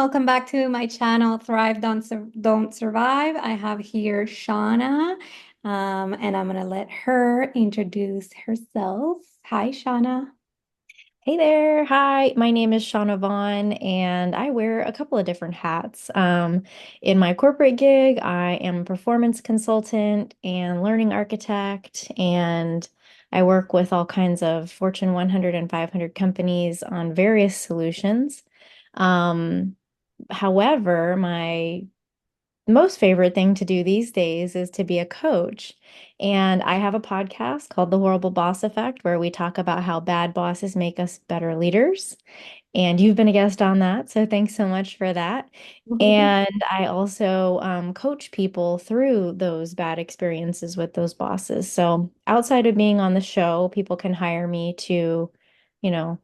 welcome back to my channel, Thrive, Don't Survive. I have here Shauna, and I'm gonna let her introduce herself. Hi, Shauna. Hey there. Hi, my name is Shauna Vaughan, and I wear a couple of different hats. In my corporate gig, I am a performance consultant and learning architect, and I work with all kinds of Fortune 100 and 500 companies on various solutions. Um, However, my most favorite thing to do these days is to be a coach. And I have a podcast called The Horrible Boss Effect, where we talk about how bad bosses make us better leaders. And you've been a guest on that. So thanks so much for that. And I also coach people through those bad experiences with those bosses. So outside of being on the show, people can hire me to, you know,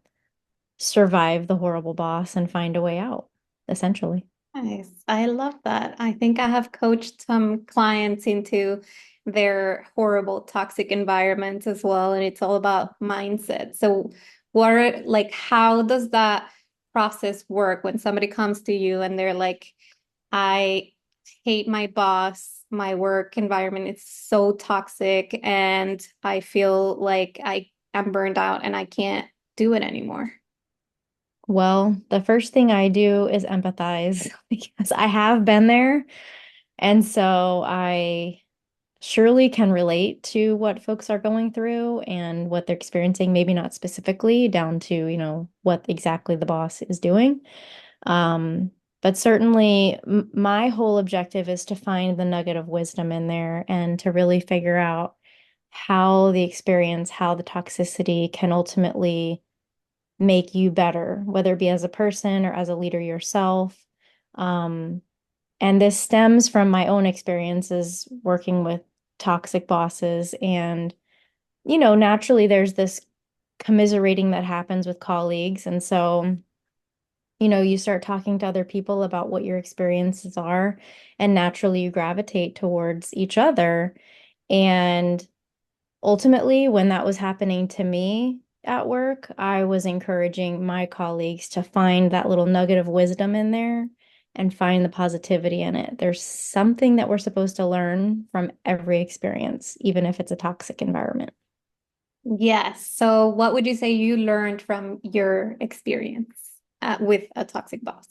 survive the horrible boss and find a way out, essentially. Nice. I love that. I think I have coached some clients into their horrible toxic environments as well, and it's all about mindset. So, how does that process work when somebody comes to you and they're like, I hate my boss, my work environment is so toxic, and I feel like I am burned out and I can't do it anymore. Well, the first thing I do is empathize because I have been there. And so I surely can relate to what folks are going through and what they're experiencing, maybe not specifically down to, what exactly the boss is doing. Um, but certainly my whole objective is to find the nugget of wisdom in there and to really figure out how the experience, how the toxicity can ultimately make you better, whether it be as a person or as a leader yourself. Um, and this stems from my own experiences working with toxic bosses. And, naturally there's this commiserating that happens with colleagues. And so, you start talking to other people about what your experiences are, and naturally you gravitate towards each other. And ultimately, when that was happening to me at work, I was encouraging my colleagues to find that little nugget of wisdom in there and find the positivity in it. There's something that we're supposed to learn from every experience, even if it's a toxic environment. Yes. So, what would you say you learned from your experience with a toxic boss?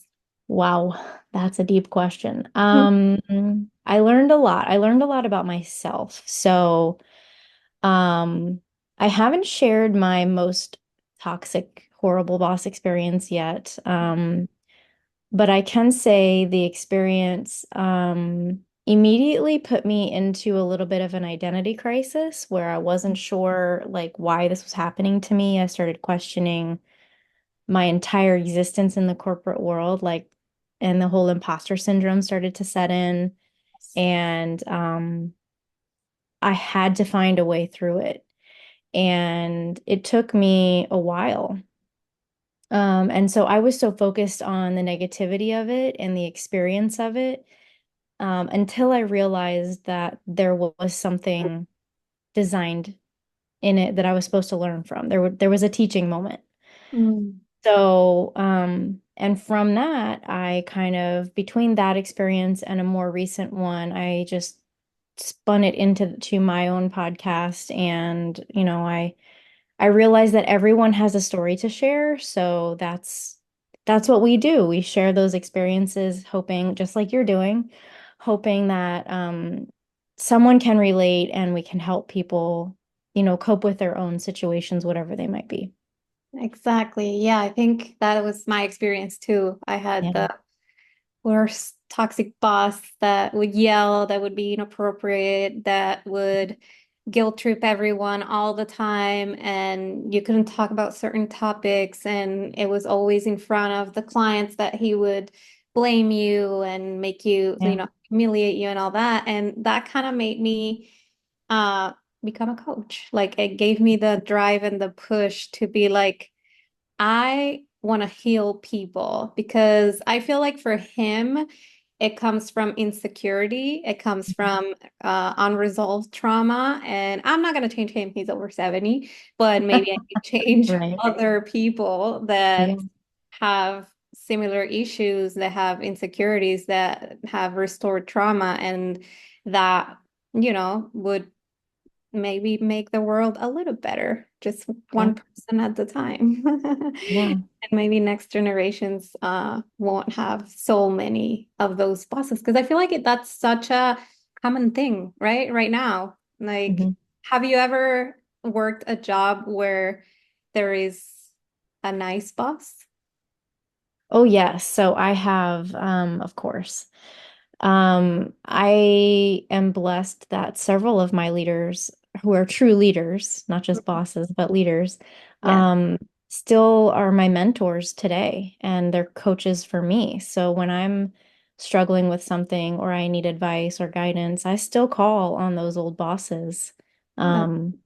Wow, that's a deep question. I learned a lot. I learned a lot about myself. So, Um, I haven't shared my most toxic, horrible boss experience yet. But I can say the experience immediately put me into a little bit of an identity crisis where I wasn't sure like why this was happening to me. I started questioning my entire existence in the corporate world, and the whole imposter syndrome started to set in, and I had to find a way through it. And it took me a while. And so I was so focused on the negativity of it and the experience of it, until I realized that there was something designed in it that I was supposed to learn from. There was a teaching moment. Mm. So, and from that, I kind of, between that experience and a more recent one, I just spun it into my own podcast. And, I realize that everyone has a story to share, so that's what we do. We share those experiences, hoping, just like you're doing, hoping that someone can relate and we can help people, cope with their own situations, whatever they might be. Exactly. Yeah, I think that was my experience too. I had Yeah. the worst toxic boss that would yell, that would be inappropriate, that would guilt trip everyone all the time, and you couldn't talk about certain topics, and it was always in front of the clients that he would blame you and make you, Yeah. humiliate you and all that. And that kind of made me uh become a coach. Like it gave me the drive and the push to be like, I want to heal people because I feel like for him, it comes from insecurity. It comes from unresolved trauma. And I'm not going to change him. He's over 70, but maybe I could change Right. other people Yeah. that have similar issues, that have insecurities, that have restored trauma, and that, would maybe make the world a little better, just Yeah. one person at a time. Yeah. And maybe next generations won't have so many of those bosses, because I feel like that's such a common thing, right? Right now. Like, Mhm. have you ever worked a job where there is a nice boss? Oh, yes. So I have, of course. I am blessed that several of my leaders, who are true leaders, not just bosses, but leaders, Yes. um, still are my mentors today, and they're coaches for me. So when I'm struggling with something or I need advice or guidance, I still call on those old bosses, That's um,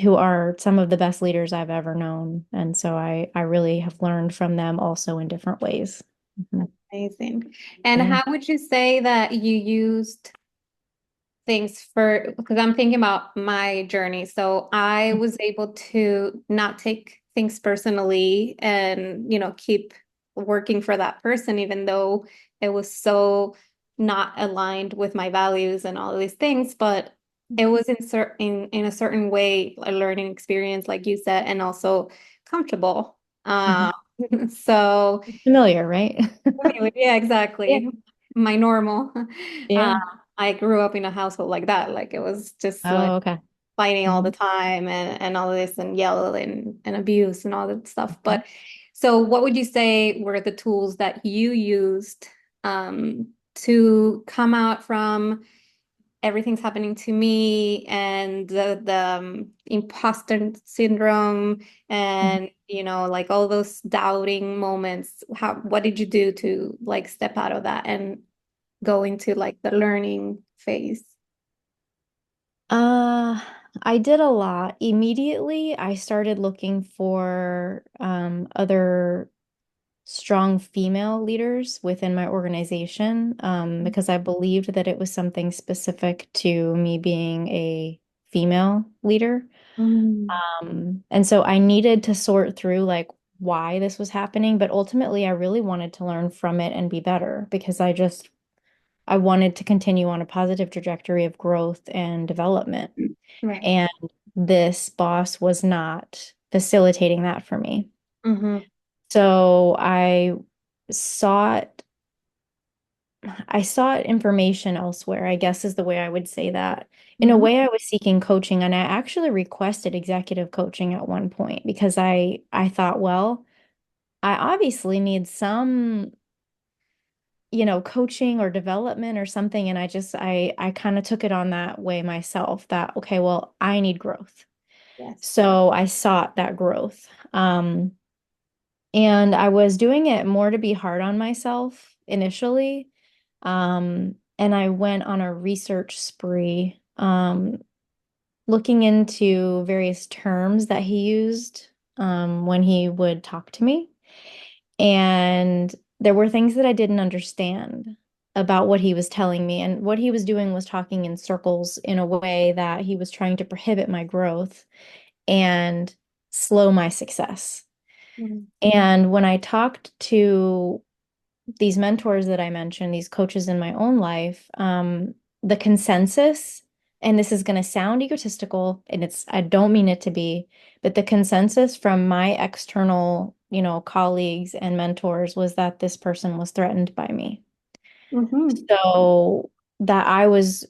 who are some of the best leaders I've ever known. And so I really have learned from them also in different ways. Mhm. amazing. And Yeah. how would you say that you used things for, because I'm thinking about my journey. So I was able to not take things personally and, keep working for that person, even though it was so not aligned with my values and all of these things. But it was in a certain way a learning experience, like you said, and also comfortable. Mhm. Uh, so Familiar, right? yeah, Yeah. exactly. My normal. Uh, Yeah. I grew up in a household like that. Like, it was just like Oh, okay. fighting all the Mhm. time, and all of this, and yelling and abuse and all that stuff. But so what would you say were the tools that you used to come out from everything's happening to me, and the imposter syndrome, Mhm. and like all those doubting moments? What did you do to like step out of that and go into like the learning phase? Uh, I did a lot. Immediately, I started looking for other strong female leaders within my organization because I believed that it was something specific to me being a female leader. Mm, And so I needed to sort through like why this was happening, but ultimately I really wanted to learn from it and be better because I wanted to continue on a positive trajectory of growth and development. right. And this boss was not facilitating that for me. Mm-hmm. So sought I sought information elsewhere, I guess is the way I would say that. In a Mm-hmm. way, I was seeking coaching, and I actually requested executive coaching at one point because I thought, well, I obviously need some, coaching or development or something. And I kind of took it on that way myself that, okay, well, I need growth. Yes. So I sought that growth. And I was doing it more to be hard on myself initially. And I went on a research spree, looking into various terms that he used, when he would talk to me. And there were things that I didn't understand about what he was telling me. And what he was doing was talking in circles in a way that he was trying to prohibit my growth and slow my success. Mm-hmm. And when I talked to these mentors that I mentioned, these coaches in my own life, the consensus, and this is going to sound egotistical, and I don't mean it to be, but the consensus from my external, colleagues and mentors was that this person was threatened by me. Mm-hmm. So that I was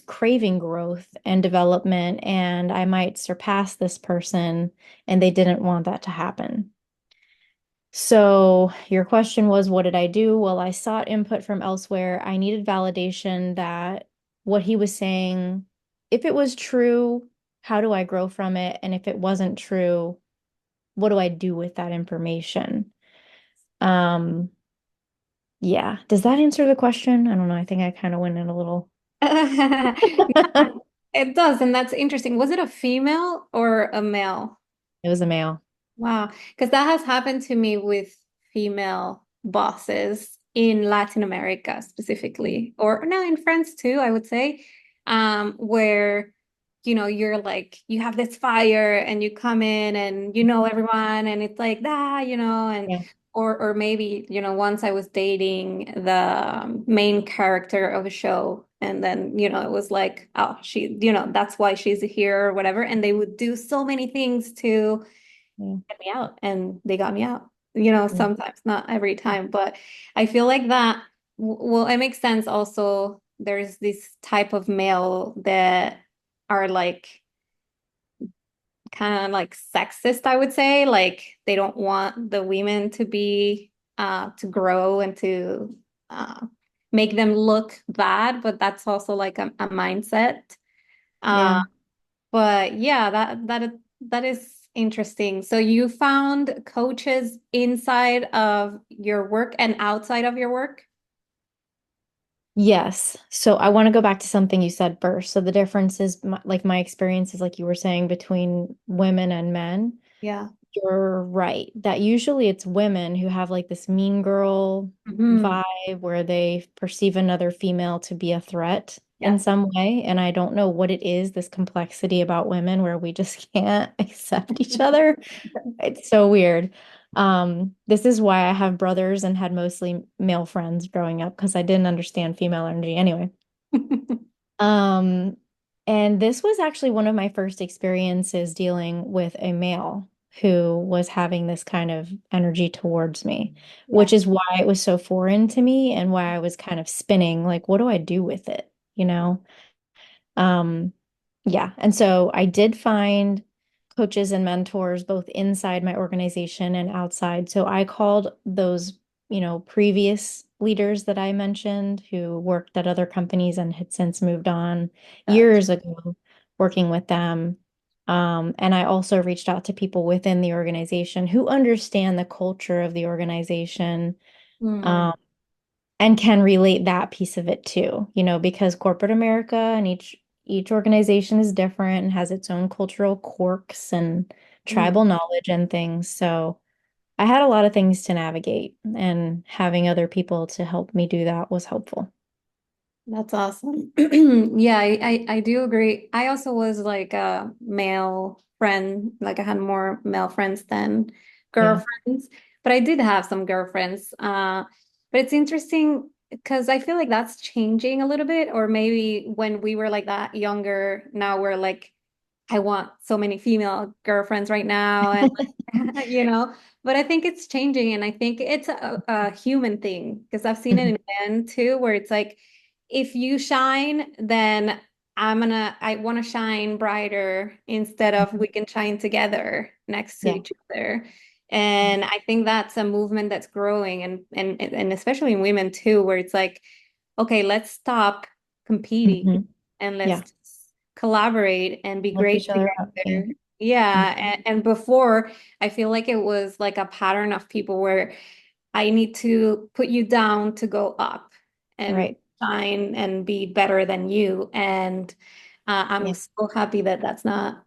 craving growth and development, and I might surpass this person, and they didn't want that to happen. So your question was, what did I do? Well, I sought input from elsewhere. I needed validation that what he was saying, if it was true, how do I grow from it? And if it wasn't true, what do I do with that information? Um, yeah. Does that answer the question? I don't know. I think I kind of went in a little. It does, and that's interesting. Was it a female or a male? It was a male. Wow, because that has happened to me with female bosses in Latin America specifically, or no, in France too, I would say, where you're like you have this fire and you come in and you know everyone and it's like that, and Yeah. or maybe, once I was dating the main character of a show, and then, it was like, oh, that's why she's here or whatever. And they would do so many things to Yeah. get me out, and they got me out, Yeah. sometimes, not every time, but I feel like that, well, it makes sense also. There's this type of male that are like kind of like sexist, I would say. Like they don't want the women to be to grow and to uh make them look bad, but that's also like a mindset. Uh Yeah. but yeah, that is interesting. So you found coaches inside of your work and outside of your work? Yes. So I want to go back to something you said first. So the difference is like my experiences, like you were saying, between women and men. Yeah. You're right. That usually it's women who have like this mean girl Hmm. vibe where they perceive another female to be a threat in Yeah. some way. And I don't know what it is, this complexity about women where we just can't accept each other. It's so weird. This is why I have brothers and had mostly male friends growing up because I didn't understand female energy anyway. Um, and this was actually one of my first experiences dealing with a male who was having this kind of energy towards me, Yeah. which is why it was so foreign to me and why I was kind of spinning, like, what do I do with it? You know? Um, yeah. And so I did find coaches and mentors both inside my organization and outside. So I called those, previous leaders that I mentioned who worked at other companies and had since moved on Gotcha. years ago, working with them. And I also reached out to people within the organization who understand the culture of the organization. Hmm. Um, and can relate that piece of it too, because corporate America and each organization is different and has its own cultural quirks and Hmm. tribal knowledge and things. So I had a lot of things to navigate, and having other people to help me do that was helpful. That's awesome. Yeah, I do agree. I also was like a male friend, like I had more male friends than Yeah. girlfriends, but I did have some girlfriends. But it's interesting because I feel like that's changing a little bit, or maybe when we were like that younger, now we're like, I want so many female girlfriends right now, and like, but I think it's changing, and I think it's a human thing because I've seen it Mhm. in men too, where it's like, if you shine, then I want to shine brighter instead of we can shine together next to Yeah. each other. And I think that's a movement that's growing, and especially in women too, where it's like, okay, let's stop competing Mhm. and let's Yeah. just collaborate and be Lift great each other up. Yeah. together. Yeah. Mhm. And before, I feel like it was like a pattern of people where I need to put you down to go up and Right. shine and be better than you. And I'm Yeah. so happy that that's not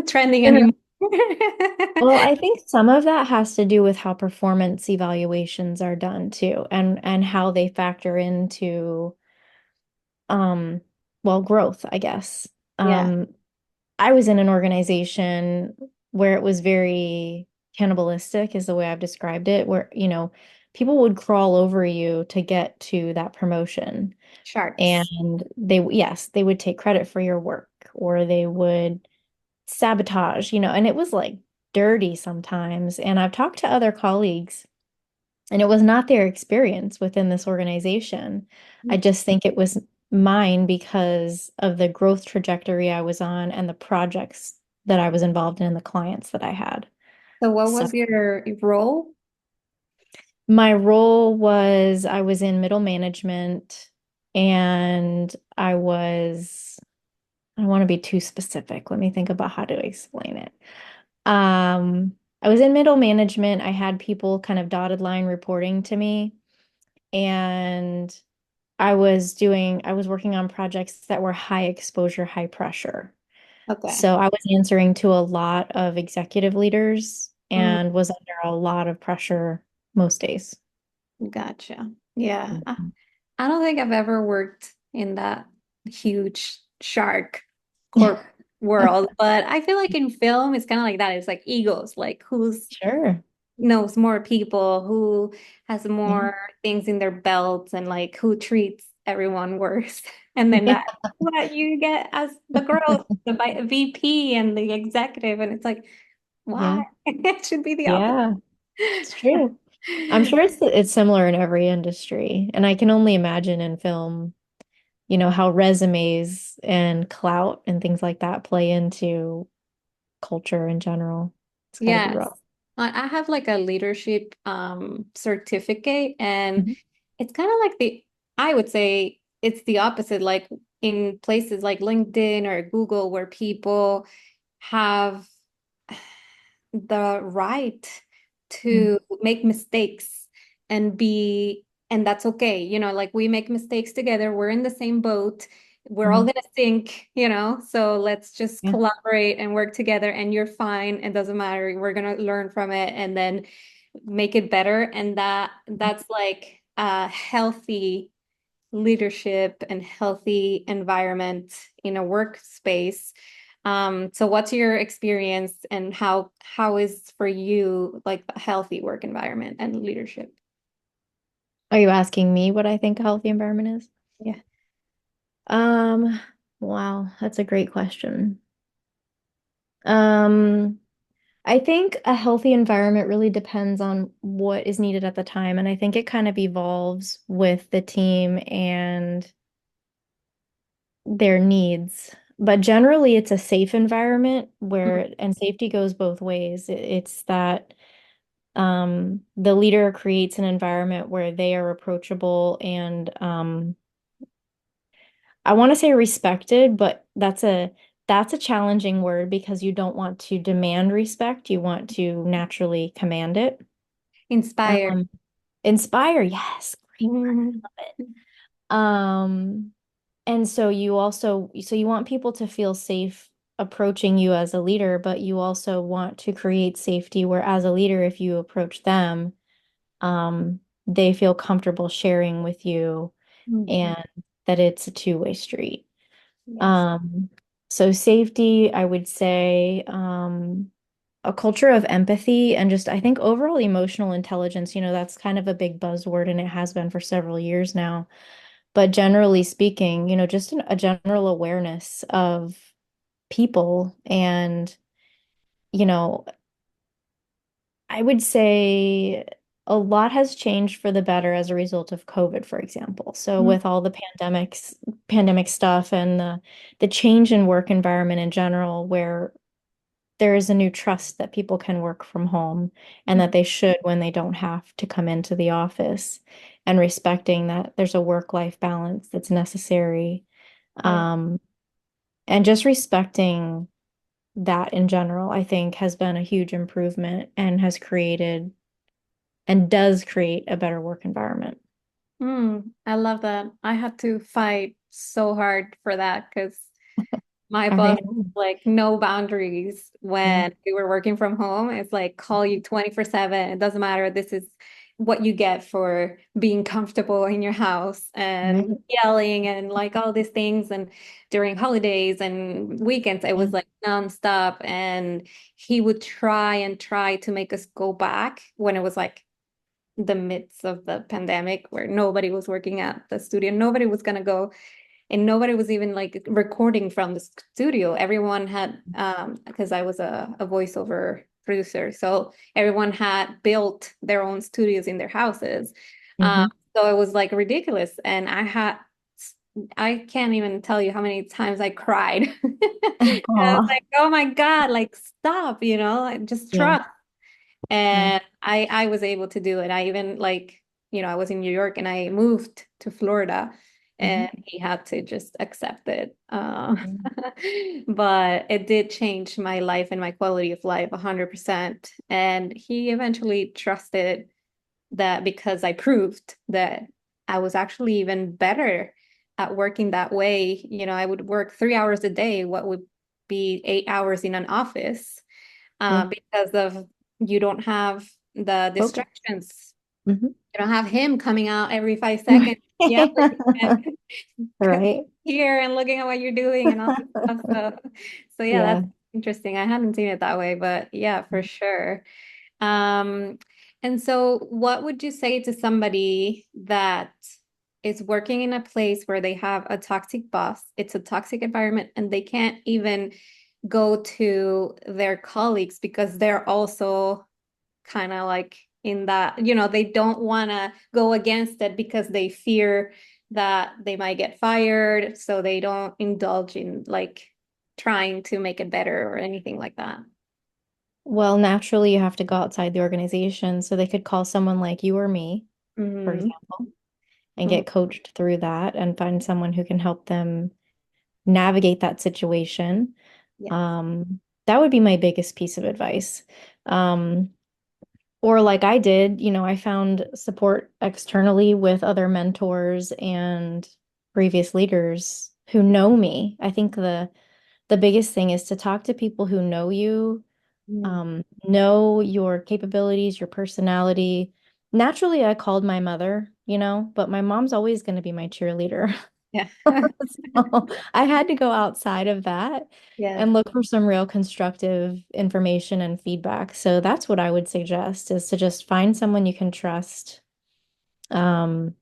trending No, no. anymore. Well, I think some of that has to do with how performance evaluations are done too, and how they factor into um growth, I guess. Yeah, Um I was in an organization where it was very cannibalistic is the way I've described it, where, people would crawl over you to get to that promotion. sharks. And yes, they would take credit for your work or they would sabotage, and it was like dirty sometimes. And I've talked to other colleagues, and it was not their experience within this organization. I just think it was mine because of the growth trajectory I was on and the projects that I was involved in and the clients that I had. So what So was your role? my role was I was in middle management, and I don't want to be too specific. Let me think about how to explain it. I was in middle management. I had people kind of dotted line reporting to me, and I was working on projects that were high exposure, high pressure. Okay. So I was answering to a lot of executive leaders Mm, and was under a lot of pressure most days. gotcha. Yeah. Mhm. I don't think I've ever worked in that huge shark corp world, but I feel like in film it's kind of like that. It's like egos, like who's Sure. knows more people, who has Yeah. more things in their belts, and like who treats everyone worse. And then that's what you get as the growth, the VP and the executive. And it's like, Yeah. why? It should be the opposite. Yeah. It's true. I'm sure it's similar in every industry. And I can only imagine in film, how resumes and clout and things like that play into culture in general. It's got to be Yes. rough. I have like a leadership certificate, and Mhm. it's kind of like I would say it's the opposite, like in places like LinkedIn or Google where people have the right Mm. to make mistakes and and that's okay. Like we make mistakes together. We're in the same boat. We're all Mhm. gonna sink, so let's just Yeah. collaborate and work together, and you're fine. It doesn't matter. We're gonna learn from it and then make it better. And that's like a healthy leadership and healthy environment in a workspace. So what's your experience, and how is for you like a healthy work environment and leadership? Are you asking me what I think a healthy environment is? Yeah. Um, wow, that's a great question. Um, I think a healthy environment really depends on what is needed at the time, and I think it kind of evolves with the team and their needs. But generally, it's a safe environment where, and safety goes both ways. It's that the leader creates an environment where they are approachable and I want to say respected, but that's a challenging word because you don't want to demand respect. You want to naturally command it. Inspire. Um, Inspire, yes, great word. Mhm. Love it. And so you want people to feel safe approaching you as a leader, but you also want to create safety where as a leader, if you approach them, they feel comfortable sharing with you Mhm. and that it's a two-way street. Yes. Um, so safety, I would say, a culture of empathy and just, I think, overall emotional intelligence, that's kind of a big buzzword and it has been for several years now. But generally speaking, just a general awareness of people and, you know, I would say a lot has changed for the better as a result of COVID, for example. So Mhm. with all the pandemic stuff and the change in work environment in general, where there is a new trust that people can work from home and that they should when they don't have to come into the office and respecting that there's a work-life balance that's necessary. Right. Um, and just respecting that in general, I think has been a huge improvement and has created and does create a better work environment. I love that. I had to fight so hard for that because my I boss, know. like, no boundaries Yeah. when we were working from home. It's like call you 24/7. It doesn't matter. This is what you get for being comfortable in your house Right. and yelling and like all these things. And during holidays and weekends, it Yeah. was like nonstop. And he would try and try to make us go back when it was like the midst of the pandemic where nobody was working at the studio. Nobody was gonna go, and nobody was even like recording from the studio. Everyone had because I was a voiceover producer, so everyone had built their own studios in their houses. um, Hmm. so it was like ridiculous, and I can't even tell you how many times I cried. I was Aw. like, oh my God, like stop, like just Yeah. trust. Yeah. And I was able to do it. I even like, I was in New York and I moved to Florida, Hmm. and he had to just accept it. Yeah. But it did change my life and my quality of life 100%. And he eventually trusted that because I proved that I was actually even better at working that way. I would work 3 hours a day, what would be 8 hours in an office, Yeah. because of you don't have the Focus. distractions. Hmm. You don't have him coming out every 5 seconds, yelling and Right. here and looking at what you're doing and all this stuff. So yeah, Yeah. that's interesting. I hadn't seen it that way, but yeah, for sure. Um, and so what would you say to somebody that is working in a place where they have a toxic boss, it's a toxic environment, and they can't even go to their colleagues because they're also kind of like in that, they don't want to go against it because they fear that they might get fired, so they don't indulge in like trying to make it better or anything like that. Well, naturally, you have to go outside the organization. So they could call someone like you or me, for Hmm. example, and get coached through that and find someone who can help them navigate that situation. Yes. That would be my biggest piece of advice. Um, or like I did, I found support externally with other mentors and previous leaders who know me. I think the biggest thing is to talk to people who know you, Mm. know your capabilities, your personality. Naturally, I called my mother, but my mom's always going to be my cheerleader. Yeah. So I had to go outside of that Yes. and look for some real constructive information and feedback. So that's what I would suggest is to just find someone you can trust, um,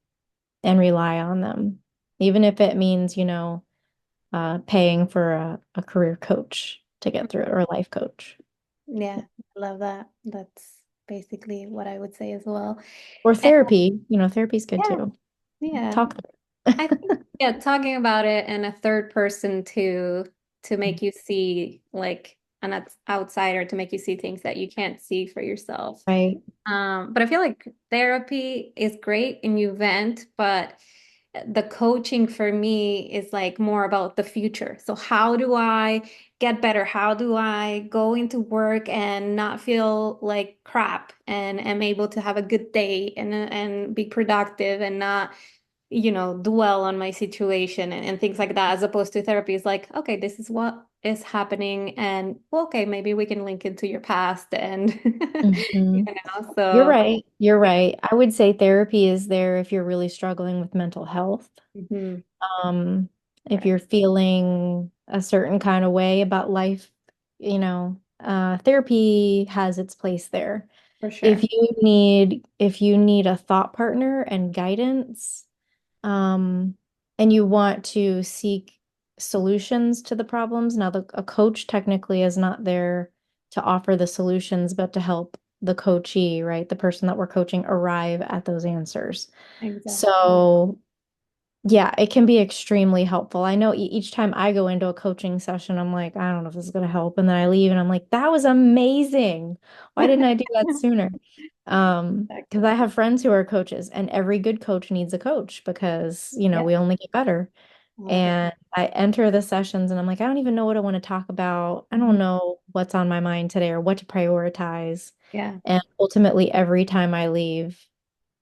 and rely on them, even if it means, paying for a career coach to get through it or a life coach. Yeah, I love that. That's basically what I would say as well. Or And therapy, therapy's good yeah, too. yeah. Talk. I think yeah, talking about it and a third person to make you see like an outsider to make you see things that you can't see for yourself. Right. But I feel like therapy is great and you vent, but the coaching for me is like more about the future. So how do I get better? How do I go into work and not feel like crap and am able to have a good day and be productive and not, dwell on my situation and things like that, as opposed to therapy is like, okay, this is what is happening and well, okay, maybe we can link into your past and Mhm. You're so right. You're right. I would say therapy is there if you're really struggling with mental health. mhm, Um, if right, you're feeling a certain kind of way about life, therapy has its place there. for sure. If you need a thought partner and guidance, um, and you want to seek solutions to the problems, now a coach technically is not there to offer the solutions, but to help the coachee, right? The person that we're coaching arrive at those answers. Exactly. So yeah, it can be extremely helpful. I know each time I go into a coaching session, I'm like, I don't know if this is going to help. And then I leave and I'm like, that was amazing. Why didn't I do that sooner? Because Exactly. I have friends who are coaches and every good coach needs a coach because, Yeah, we only get better. 100%. And I enter the sessions and I'm like, I don't even know what I want to talk about. I don't Mhm. know what's on my mind today or what to prioritize. Yeah, And ultimately, every time I leave,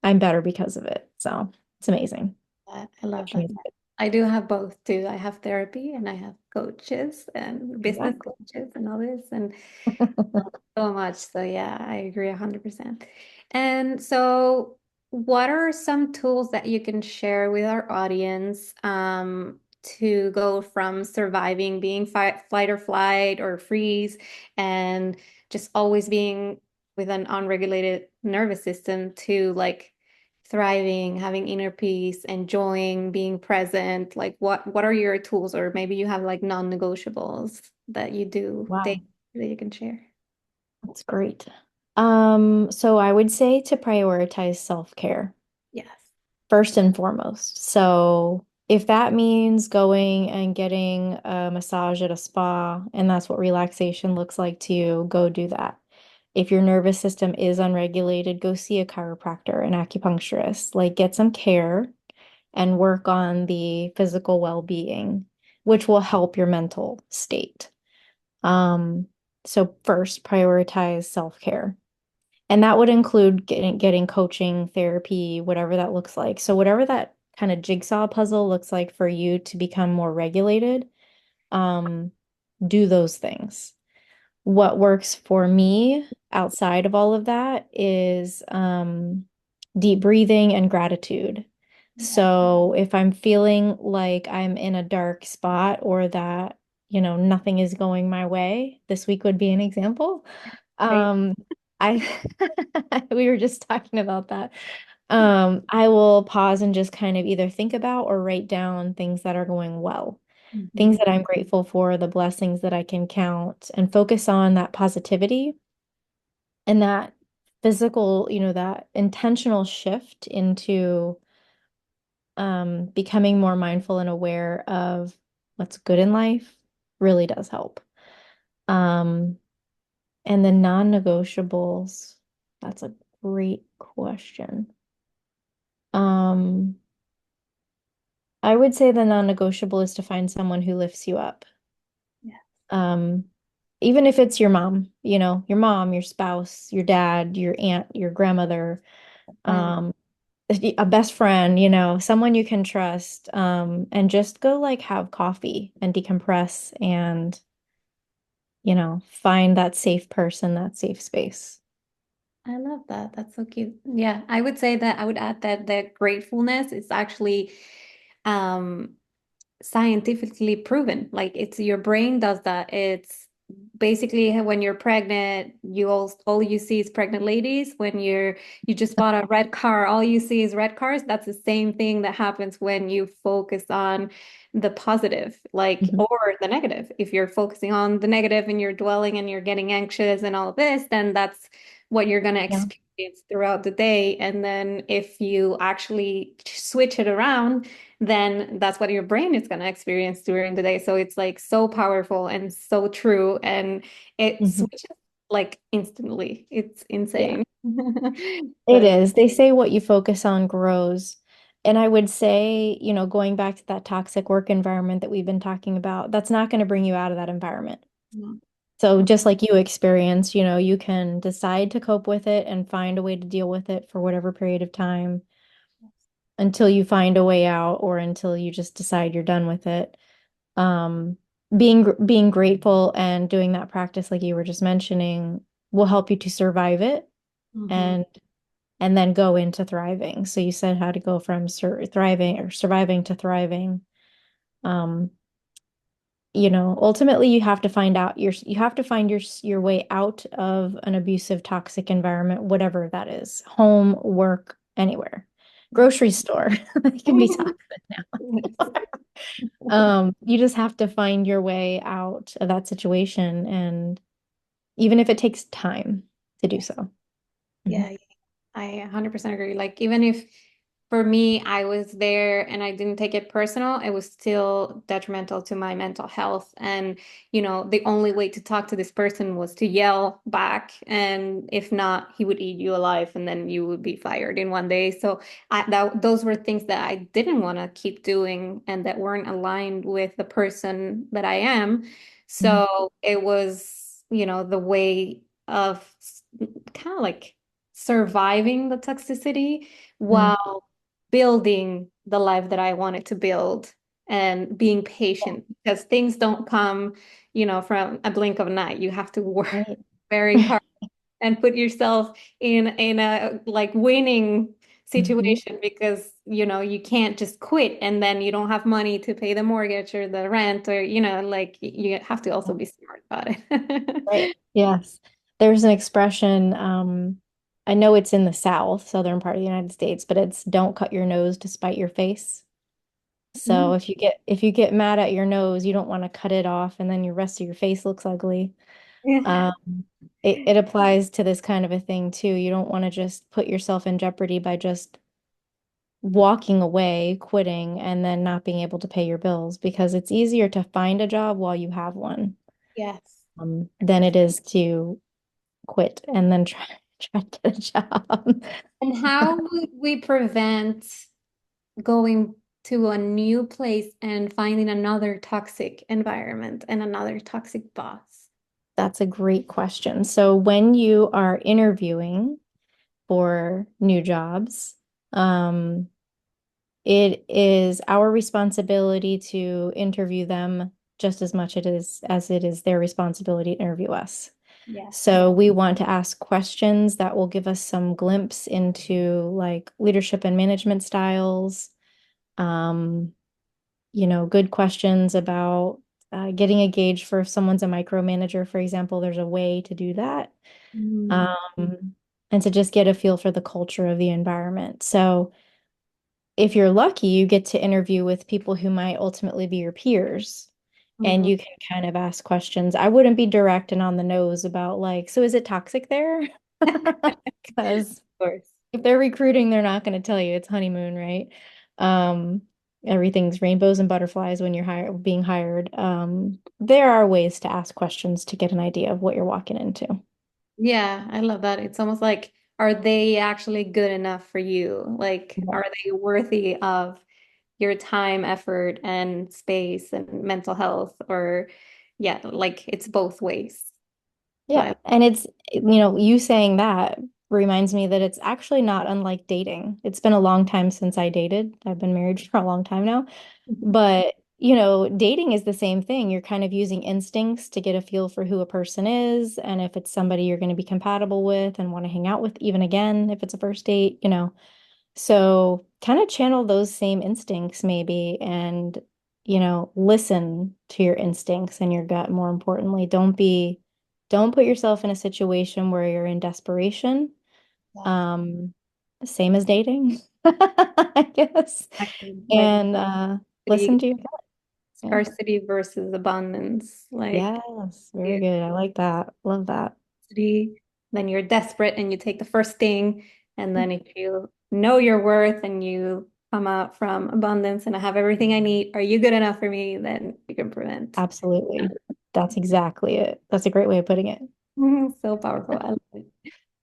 I'm better because of it. So it's amazing. I love Coaching that. is I do have both too. I have therapy and I have coaches and business good. coaches and all this. And Exactly. so much. So yeah, I agree 100%. And so what are some tools that you can share with our audience to go from surviving, being flight or flight or freeze, and just always being with an unregulated nervous system to like thriving, having inner peace, enjoying being present? Like what are your tools, or maybe you have like non-negotiables that you do daily Wow, that you can share? that's great. So I would say to prioritize self-care Yes. first and foremost. So if that means going and getting a massage at a spa, and that's what relaxation looks like to you, go do that. If your nervous system is unregulated, go see a chiropractor, an acupuncturist, like get some care and work on the physical well-being, which will help your mental state. Um, so first, prioritize self-care. And that would include getting coaching, therapy, whatever that looks like. So whatever that kind of jigsaw puzzle looks like for you to become more regulated, um, do those things. What works for me outside of all of that is deep breathing and gratitude. Yeah. So if I'm feeling like I'm in a dark spot or that, nothing is going my way, this week would be an example. Great. Um, I we were just talking about that. I will pause and just kind of either think about or write down things that are going well, things Mhm. that I'm grateful for, the blessings that I can count, and focus on that positivity and that physical, that intentional shift into becoming more mindful and aware of what's good in life really does help. Um, and the non-negotiables, that's a great question. Um, I would say the non-negotiable is to find someone who lifts you up. Yeah. Um, Even if it's your mom, your mom, your spouse, your dad, your aunt, your grandmother, Friend. um, a best friend, someone you can trust, and just go like have coffee and decompress and, find that safe person, that safe space. I love that. That's so cute. Yeah, I would say that I would add that the gratefulness is actually um scientifically proven. Like it's your brain does that. It's basically when you're pregnant, all you see is pregnant ladies. When you just bought a red car, all you see is red cars. That's the same thing that happens when you focus on the positive, like Mhm. or the negative. If you're focusing on the negative and you're dwelling and you're getting anxious and all of this, then that's what you're going to Yeah. experience throughout the day. And then if you actually switch it around, then that's what your brain is going to experience during the day. So it's like so powerful and so true. And it Mhm. switches like instantly. It's Yeah, insane. it But is. They say what you focus on grows. And I would say, going back to that toxic work environment that we've been talking about, that's not going to bring you out of that environment. yeah. So just like you experienced, you can decide to cope with it and find a way to deal with it for whatever period of time until you find a way out or until you just decide you're done with it. Um, being grateful and doing that practice like you were just mentioning will help you to survive it Mhm. and and then go into thriving. So you said how to go from thriving or surviving to thriving. Um, ultimately you have to find your way out of an abusive, toxic environment, whatever that is, home, work, anywhere. Yeah. Grocery store, it can be toxic now. Yes. You just have to find your way out of that situation, and even if it takes time to do so. Mhm. Yeah, yeah. I 100% agree. Like, even if for me, I was there and I didn't take it personal, it was still detrimental to my mental health. And, the only way to talk to this person was to yell back. And if not, he would eat you alive and then you would be fired in one day. So those were things that I didn't want to keep doing and that weren't aligned with the person that I am. Mhm. So it was, the way of kind of like surviving the toxicity Mhm. while building the life that I wanted to build and being patient because things don't come, from a blink of an eye. You have to work Right. very hard and put yourself in a like winning Mhm. situation because you can't just quit and then you don't have money to pay the mortgage or the rent or like you have to also be smart about it. Right. Yes. There's an expression, I know it's in the South, southern part of the United States, but it's don't cut your nose to spite your face. So Mm. if you get mad at your nose, you don't want to cut it off and then your rest of your face looks ugly. Yeah. Um, it applies to this kind of a thing too. You don't want to just put yourself in jeopardy by just walking away, quitting, and then not being able to pay your bills because it's easier to find a job while you have one, Yes. than it is to quit and then try try to get a job. And how would we prevent going to a new place and finding another toxic environment and another toxic boss? That's a great question. So when you are interviewing for new jobs, um, it is our responsibility to interview them just as much as it is their responsibility to interview us. Yes. So we want to ask questions that will give us some glimpse into like leadership and management styles, um, good questions about getting a gauge for if someone's a micromanager, for example, there's a way to do that. Mm. Um, and to just get a feel for the culture of the environment. So if you're lucky, you get to interview with people who might ultimately be your peers. And Mhm. you can kind of ask questions. I wouldn't be direct and on the nose about like, so is it toxic there? Because Of course. if they're recruiting, they're not going to tell you it's honeymoon, right? Um, Everything's rainbows and butterflies when being hired. There are ways to ask questions to get an idea of what you're walking into. Yeah, I love that. It's almost like, are they actually good enough for you? Like, Yeah. are they worthy of your time, effort, and space and mental health? Or, yeah, like it's both ways. So Yeah. And you saying that reminds me that it's actually not unlike dating. It's been a long time since I dated. I've been married for a long time now. But, dating is the same thing. You're kind of using instincts to get a feel for who a person is and if it's somebody you're going to be compatible with and want to hang out with even again if it's a first date. So kind of channel those same instincts maybe and, listen to your instincts and your gut more importantly. Don't put yourself in a situation where you're in desperation. yeah, Um, Same as dating, I guess. exactly. Like And listen scarcity, to your gut. Yeah. scarcity versus abundance. Like Yes, very yeah, good. I like that. Love that. scarcity, then you're desperate and you take the first thing. And then if you know your worth and you come out from abundance and I have everything I need, are you good enough for me? Then you can prevent. Absolutely. That's exactly it. That's a great way of putting it. So powerful. I love it.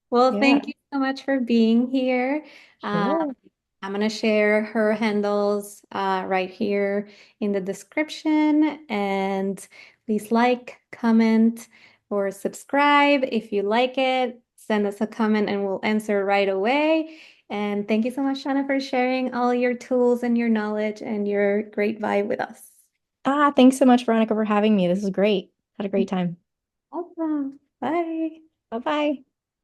Well, Yeah, thank you so much for being here. Uh, sure. I'm going to share her handles right here in the description. And please like, comment, or subscribe if you like it. Send us a comment and we'll answer right away. And thank you so much, Shauna, for sharing all your tools and your knowledge and your great vibe with us. Thanks so much, Veronica, for having me. This is great. Had a great time. Awesome. Bye. Bye-bye.